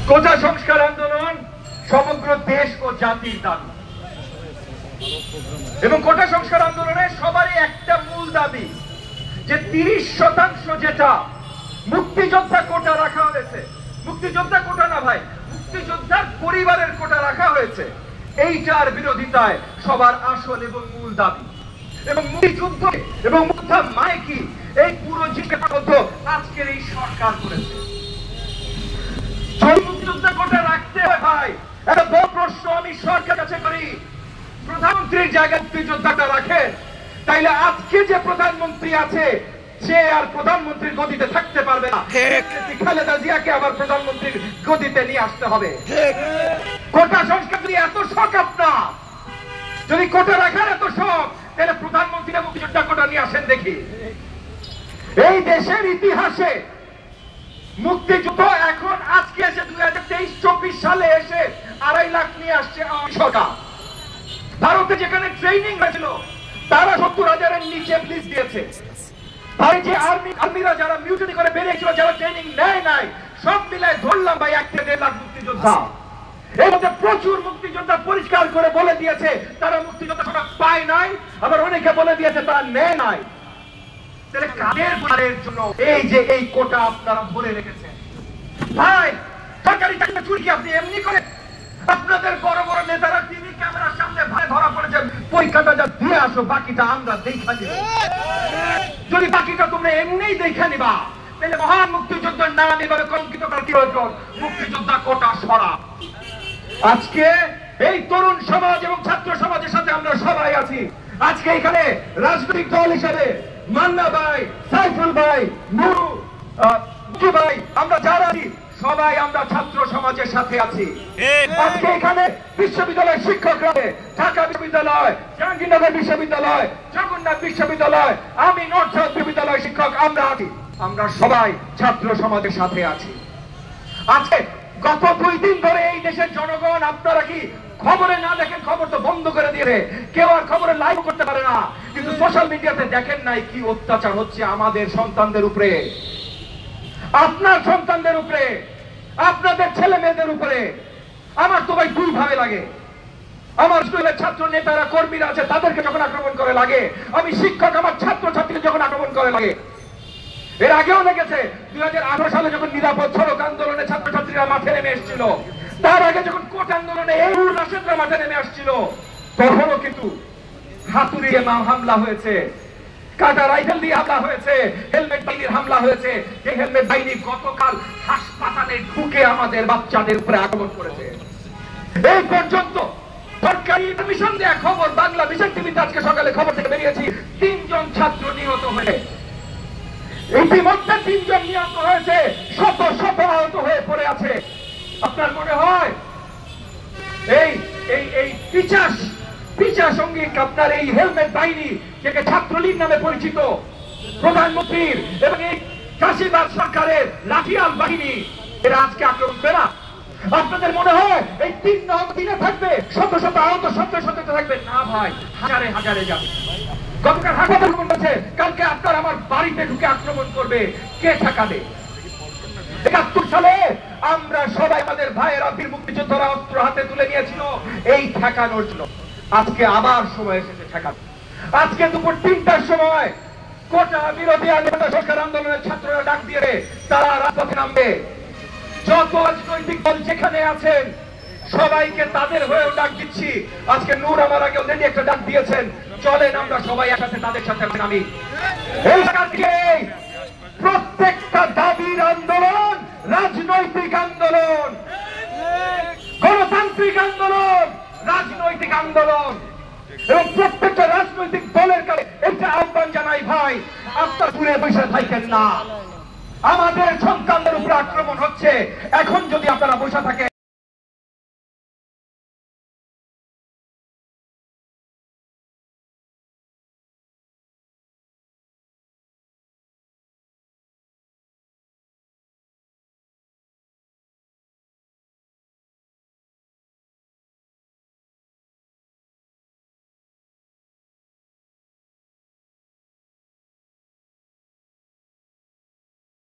কোটা সংস্কার আন্দোলন সমগ্র দেশ ও জাতির দাবি এবং কোটা সংস্কার আন্দোলনে সবারই একটা মূল দাবি যে 30% যেটা মুক্তিযোদ্ধা কোটা রাখা হয়েছে, মুক্তিযোদ্ধা কোটা না ভাই, মুক্তিযোদ্ধার পরিবারের কোটা রাখা হয়েছে, এইটার বিরোধিতায় সবার আসল এবং মূল দাবি। এবং মুক্তিযুদ্ধ এবং মুক্তিযোদ্ধা মানে কি, এই পুরো জিজ্ঞাসা আজকের এই সরকার করেছে। মুক্তিযোদ্ধা কোটা রাখতে হয় ভাই, একটা বড় প্রশ্ন আমি সরকার কাছে করি, প্রধানমন্ত্রীর জায়গায় মুক্তিযোদ্ধাটা রাখেন, তাইলে আজকে যে প্রধানমন্ত্রী আছে সে আর প্রধানমন্ত্রীর গদিতে থাকতে পারবে না। খালেদা জিয়াকে আবার প্রধানমন্ত্রীর গদিতে নিয়ে আসতে হবে। কোটা সংস্কার যদি এত শখ আপনার, যদি কোটা রাখার এত শখ, তাহলে প্রধানমন্ত্রীরা মুক্তিযোদ্ধা কোটা নিয়ে আসেন দেখি। এই দেশের ইতিহাসে মুক্তিযুদ্ধ এখন আজকে এসে 2023-24 সালে এসে 2.5 লাখ নিয়ে আসছে সরকার। ভারতে যেখানে ট্রেনিং হয়েছিল তারা 70,000-এর নিচে পুলিশ দিয়েছে। ভাই যে আর্মিরা যারা মিউটিনি করে বেরিয়েছিল, যারা ট্রেনিং নেয় নাই, সব মিলায় ধরলাম ভাই 1 থেকে 1.5 লাখ মুক্তিযোদ্ধা। এর মধ্যে প্রচুর মুক্তিযোদ্ধা পরিষ্কার করে বলে দিয়েছে তারা মুক্তিযোদ্ধা কোটা পায় নাই, আবার অনেকে বলে দিয়েছে তারা নেয় নাই। তাহলে কাদের পরিবারের জন্য এই যে এই কোটা আপনারা ধরে রেখেছেন? ভাই সরকারি চাকরি চুরি কি আপনি এমনি করে? আপনাদের বড় বড় নেতারা টিভি ক্যামেরার সামনে ভাই ধরা পড়েছে, পরীক্ষাটা যা দিয়ে আসো, বাকিটা আমরা দেখা নিব। যদি বাকিটা তোমরা এমনিই দেখা নিবা, তাহলে মহান মুক্তিযোদ্ধার নাম এভাবে কলঙ্কিত করার কি প্রয়োজন? মুক্তিযোদ্ধা কোটা সরা। আজকে এই তরুণ সমাজ এবং ছাত্র সমাজের সাথে আমরা সবাই আছি। আজকে এখানে রাজনৈতিক দল হিসেবে মান্না ভাই, সাইফুল ভাই, নুরু ভাই, আমরা যারা আছি সবাই আমরা ছাত্র সমাজের সাথে আছি। আজকে এখানে বিশ্ববিদ্যালয়ের শিক্ষকরা, ঢাকা বিশ্ববিদ্যালয়, জাহাঙ্গীরনগর বিশ্ববিদ্যালয়, জগন্নাথ বিশ্ববিদ্যালয়, আমি নর্থ সাউথ বিশ্ববিদ্যালয় শিক্ষক, আমরা আছি, আমরা সবাই ছাত্র সমাজের সাথে আছি। আজকে গত 2 দিন ধরে এই দেশের জনগণ, আপনারা কি খবরে না দেখেন? খবর তো বন্ধ করে দিয়েছে, কেউ আর খবরে লাইভ করতে পারে না, কিন্তু সোশ্যাল মিডিয়াতে দেখেন নাই কি অত্যাচার হচ্ছে আমাদের সন্তানদের উপরে, আপনার সন্তানদের উপরে, আপনাদের ছেলে মেয়েদের উপরে। আমার তো ভাই 2 ভাবে লাগে। আমার স্কুলের ছাত্র নেতারা, কর্মীরা আছে, তাদেরকে যখন আক্রমণ করে লাগে, আমি শিক্ষক আমার ছাত্র ছাত্রীদের যখন আক্রমণ করে লাগে। এর আগেও লেগেছে 2018 সালে যখন নিরাপদ সড়ক আন্দোলনে ছাত্রছাত্রীরা মাঠে নেমে এসেছিল, তার আগে যখন কোট আন্দোলনে এই রাশেদরা মাঠে নেমে আসছিল, তখনও কিন্তু হাতুড়ি দিয়ে হামলা হয়েছে, কাটা রাইফেল দিয়ে হামলা হয়েছে, হেলমেট বাহিনীর হামলা হয়েছে। যে হেলমেট বাহিনী গতকাল হাসপাতালে ঢুকে আমাদের বাচ্চাদের উপরে আক্রমণ করেছে। এই পর্যন্ত সরকারি মিশন দেয়া খবর, বাংলা মিশন টিভিতে আজকে সকালে খবর থেকে বেরিয়েছি, 3 জন ছাত্র নিহত হয়ে, ইতিমধ্যে 3 জন নিহত হয়েছে, শত শত আহত হয়ে পড়ে আছে। আপনার মনে হয় এই পিচা সঙ্গীক, আপনার এই হেলমেট বাহিনী, যাকে ছাত্রলীগ নামে পরিচিত, প্রধানমন্ত্রীর এবং এই কাশিবাদ সরকারের লাঠিয়াল বাহিনী, এরা আজকে আক্রমণ করে না? আপনাদের মনে হয় এই 3 দিনে থাকবে, শত শত আহত, শত শত থাকবে? না ভাই, হাজারে হাজারে যাবে। গতকাল হাসপাতাল আক্রমণ করছে, কালকে আপনার আমার বাড়িতে ঢুকে আক্রমণ করবে, কে ঠেকাবে? 71 সালে আমরা সবাই আমাদের ভাইয়েরা, বীর মুক্তিযোদ্ধারা অস্ত্র হাতে তুলে নিয়েছিল এই ঠেকানোর জন্য। আজকে আবার সময় এসেছে ঠেকানো। আজকে দুপুর 3টার সময় কোটা বিরোধী সংস্কার আন্দোলনের ছাত্ররা ডাক দিয়ে তারা রাজপথে নামবে। যত রাজনৈতিক দল যেখানে আছেন সবাইকে তাদের হয়েও ডাক দিচ্ছি। আজকে নূর আমার আগে অলরেডি একটা ডাক দিয়েছেন, চলেন আমরা সবাই একসাথে তাদের সাথে নামি। এই প্রত্যেকটা দাবির আন্দোলন রাজনৈতিক আন্দোলন, গণতান্ত্রিক আন্দোলন, রাজনৈতিক আন্দোলন, এবং প্রত্যেকটা রাজনৈতিক দলের কাছে একটা আহ্বান জানাই, ভাই আপনারা দূরে বসে থাকেন না। আমাদের সন্তানদের উপরে আক্রমণ হচ্ছে, এখন যদি আপনারা বসে থাকেন